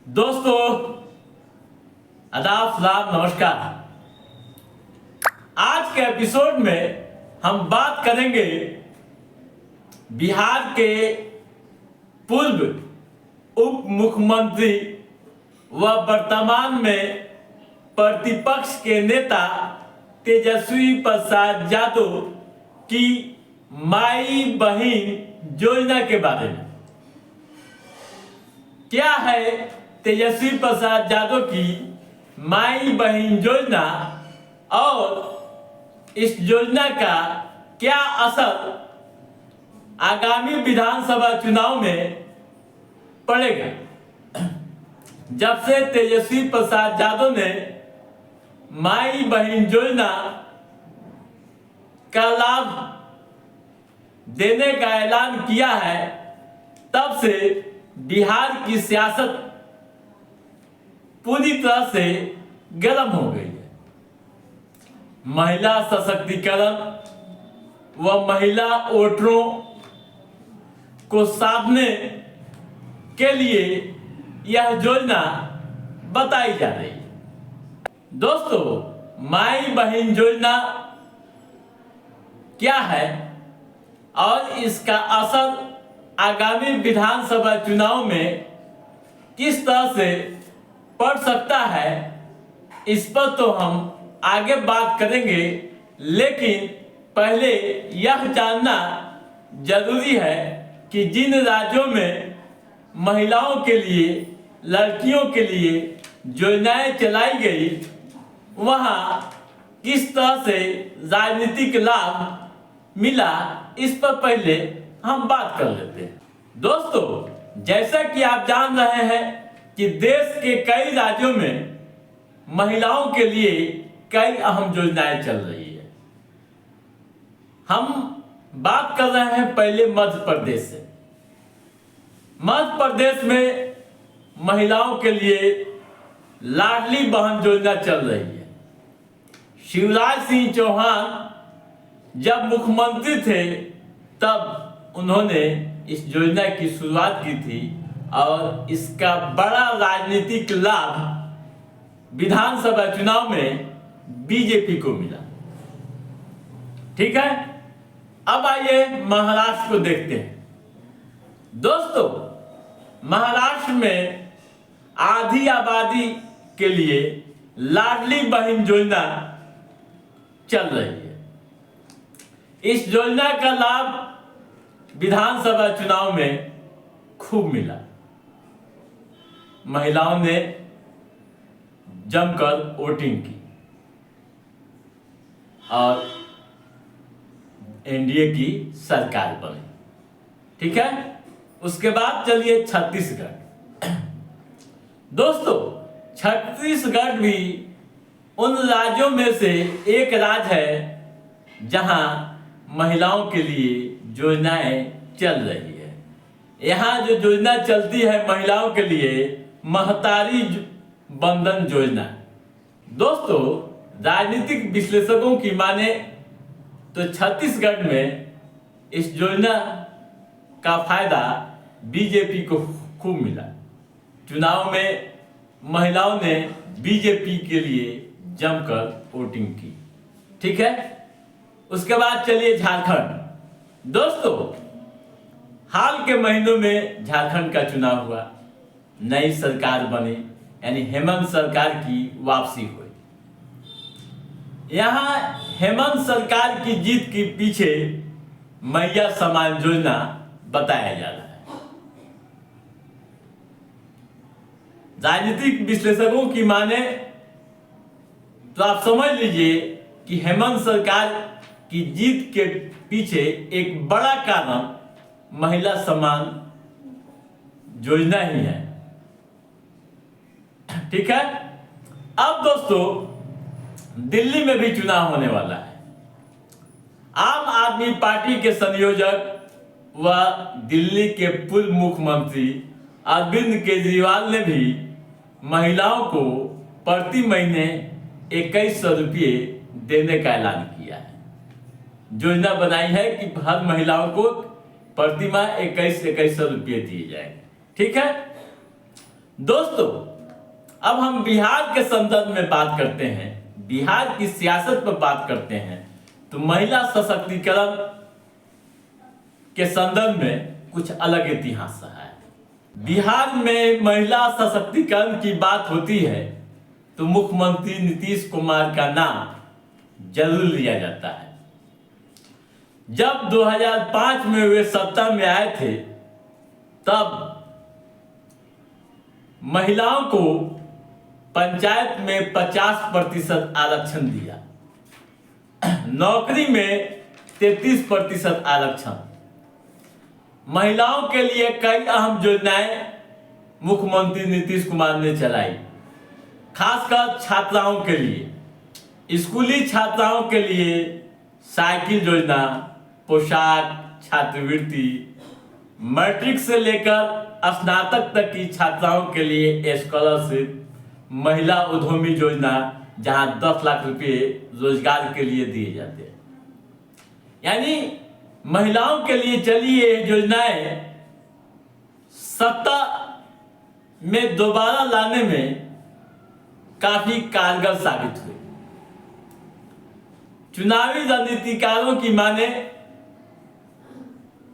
दोस्तों, आदाब, सलाम, नमस्कार। आज के एपिसोड में हम बात करेंगे बिहार के पूर्व उप मुख्यमंत्री व वर्तमान में प्रतिपक्ष के नेता तेजस्वी प्रसाद यादव की माई बहन योजना के बारे में। क्या है तेजस्वी प्रसाद यादव की माई बहन योजना और इस योजना का क्या असर आगामी विधानसभा चुनाव में पड़ेगा? जब से तेजस्वी प्रसाद यादव ने माई बहन योजना का लाभ देने का ऐलान किया है, तब से बिहार की सियासत पूरी तरह से गर्म हो गई है। महिला सशक्तिकरण व महिला वोटरों को साधने के लिए यह योजना बताई जा रही है। दोस्तों, माई बहन योजना क्या है और इसका असर आगामी विधानसभा चुनाव में किस तरह से पड़ सकता है, इस पर तो हम आगे बात करेंगे। लेकिन पहले यह जानना जरूरी है कि जिन राज्यों में महिलाओं के लिए, लड़कियों के लिए योजनाएं चलाई गई, वहां किस तरह से राजनीतिक लाभ मिला, इस पर पहले हम बात कर लेते हैं। दोस्तों, जैसा कि आप जान रहे हैं कि देश के कई राज्यों में महिलाओं के लिए कई अहम योजनाएं चल रही है। हम बात कर रहे हैं पहले मध्य प्रदेश से। मध्य प्रदेश में महिलाओं के लिए लाडली बहन योजना चल रही है। शिवराज सिंह चौहान जब मुख्यमंत्री थे, तब उन्होंने इस योजना की शुरुआत की थी और इसका बड़ा राजनीतिक लाभ विधानसभा चुनाव में बीजेपी को मिला। ठीक है, अब आइए महाराष्ट्र को देखते हैं। दोस्तों, महाराष्ट्र में आधी आबादी के लिए लाडली बहन योजना चल रही है। इस योजना का लाभ विधानसभा चुनाव में खूब मिला। महिलाओं ने जमकर वोटिंग की और एनडीए की सरकार बनी। ठीक है, उसके बाद चलिए छत्तीसगढ़। दोस्तों, छत्तीसगढ़ भी उन राज्यों में से एक राज्य है जहां महिलाओं के लिए योजनाएं चल रही है। यहाँ जो योजना चलती है महिलाओं के लिए, महतारी बंधन योजना। दोस्तों, राजनीतिक विश्लेषकों की माने तो छत्तीसगढ़ में इस योजना का फायदा बीजेपी को खूब मिला। चुनाव में महिलाओं ने बीजेपी के लिए जमकर वोटिंग की। ठीक है, उसके बाद चलिए झारखंड। दोस्तों, हाल के महीनों में झारखंड का चुनाव हुआ, नई सरकार बनी, यानी हेमंत सरकार की वापसी हुई। यहाँ हेमंत सरकार की जीत के पीछे मैया समान योजना बताया जा रहा है। राजनीतिक विश्लेषकों की माने तो आप समझ लीजिए कि हेमंत सरकार की जीत के पीछे एक बड़ा कारण महिला समान योजना ही है। ठीक है, अब दोस्तों, दिल्ली में भी चुनाव होने वाला है। आम आदमी पार्टी के संयोजक व दिल्ली के पूर्व मुख्यमंत्री अरविंद केजरीवाल ने भी महिलाओं को प्रति महीने 2100 रुपये देने का ऐलान किया है। योजना बनाई है कि हर महिलाओं को प्रति माह 2100 रुपये दिए जाएंगे। ठीक है, दोस्तों, अब हम बिहार के संदर्भ में बात करते हैं, बिहार की सियासत पर बात करते हैं। तो महिला सशक्तिकरण के संदर्भ में कुछ अलग इतिहास रहा है। बिहार में महिला सशक्तिकरण की बात होती है तो मुख्यमंत्री नीतीश कुमार का नाम जरूर लिया जाता है। जब 2005 में वे सत्ता में आए थे तब महिलाओं को पंचायत में 50% आरक्षण दिया, नौकरी में 33% आरक्षण। महिलाओं के लिए कई अहम योजनाएं मुख्यमंत्री नीतीश कुमार ने चलाई, खासकर छात्राओं के लिए। स्कूली छात्राओं के लिए साइकिल योजना, पोशाक, छात्रवृत्ति, मैट्रिक से लेकर स्नातक तक की छात्राओं के लिए स्कॉलरशिप, महिला उद्यमी योजना जहां 10 लाख रुपए रोजगार के लिए दिए जाते हैं। यानी महिलाओं के लिए चली ये योजनाएं सत्ता में दोबारा लाने में काफी कारगर साबित हुई। चुनावी रणनीतिकारों की माने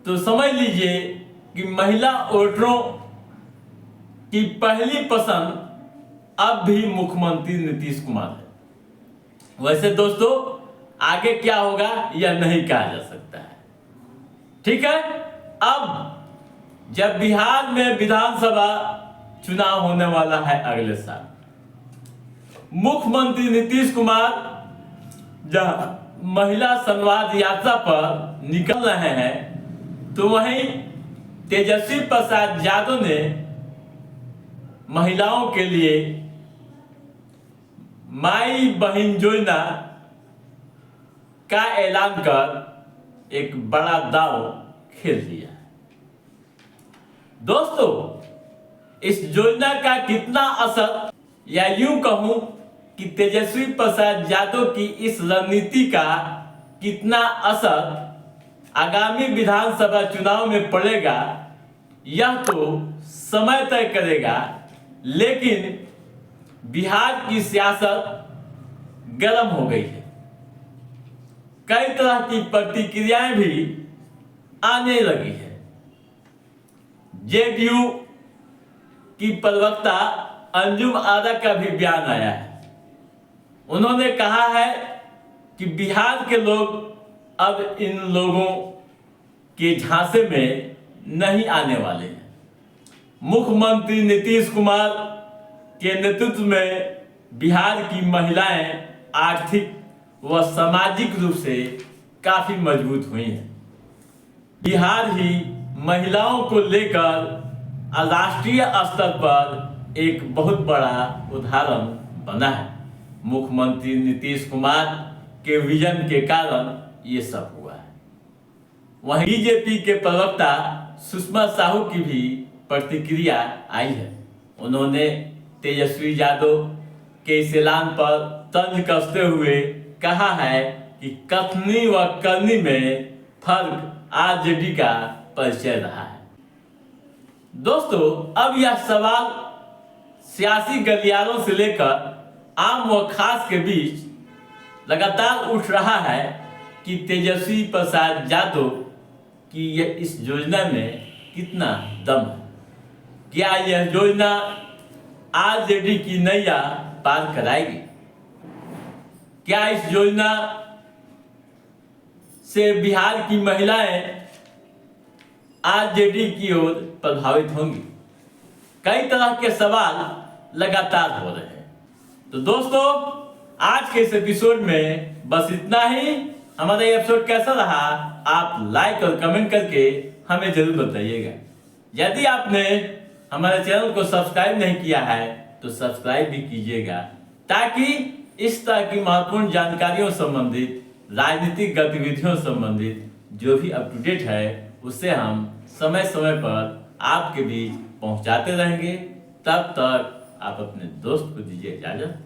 तो समझ लीजिए कि महिला वोटरों की पहली पसंद अब भी मुख्यमंत्री नीतीश कुमार है। वैसे दोस्तों, आगे क्या होगा यह नहीं कहा जा सकता है, ठीक है। अब जब बिहार में विधानसभा चुनाव होने वाला है अगले साल, मुख्यमंत्री नीतीश कुमार जहां महिला संवाद यात्रा पर निकल रहे हैं तो वहीं तेजस्वी प्रसाद यादव ने महिलाओं के लिए माई बहन योजना का ऐलान कर एक बड़ा दांव खेल दिया। दोस्तों, इस योजना का कितना असर, या यूं कहूं कि तेजस्वी प्रसाद यादव की इस रणनीति का कितना असर आगामी विधानसभा चुनाव में पड़ेगा, यह तो समय तय करेगा। लेकिन बिहार की सियासत गर्म हो गई है, कई तरह की प्रतिक्रियाएं भी आने लगी है। जेडीयू की प्रवक्ता अंजुम आरा का भी बयान आया है। उन्होंने कहा है कि बिहार के लोग अब इन लोगों के झांसे में नहीं आने वाले हैं। मुख्यमंत्री नीतीश कुमार के नेतृत्व में बिहार की महिलाएं आर्थिक व सामाजिक रूप से काफी मजबूत हुई हैं। बिहार ही महिलाओं को लेकर राष्ट्रीय स्तर पर एक बहुत बड़ा उदाहरण बना है। मुख्यमंत्री नीतीश कुमार के विजन के कारण ये सब हुआ है। वहीं बीजेपी के प्रवक्ता सुषमा साहू की भी प्रतिक्रिया आई है। उन्होंने तेजस्वी यादव के इस ऐलान पर तंज कसते हुए कहा है कि कथनी व करनी में फर्क आरजेडी का परिचय रहा है। दोस्तों, अब यह सवाल सियासी गलियारों से लेकर आम व खास के बीच लगातार उठ रहा है कि तेजस्वी प्रसाद यादव की इस योजना में कितना दम है। क्या यह योजना आरजेडी की नैया पार कराएगी? क्या इस योजना से बिहार की महिलाएं आरजेडी की ओर प्रभावित होंगी? कई तरह के सवाल लगातार हो रहे हैं। तो दोस्तों, आज के इस एपिसोड में बस इतना ही। हमारा ये एपिसोड कैसा रहा आप लाइक और कमेंट करके हमें जरूर बताइएगा। यदि आपने हमारे चैनल को सब्सक्राइब नहीं किया है तो सब्सक्राइब भी कीजिएगा, ताकि इस तरह की महत्वपूर्ण जानकारियों संबंधित, राजनीतिक गतिविधियों संबंधित जो भी अप टू डेट है उसे हम समय समय पर आपके बीच पहुंचाते रहेंगे। तब तक आप अपने दोस्त को दीजिए इजाजत।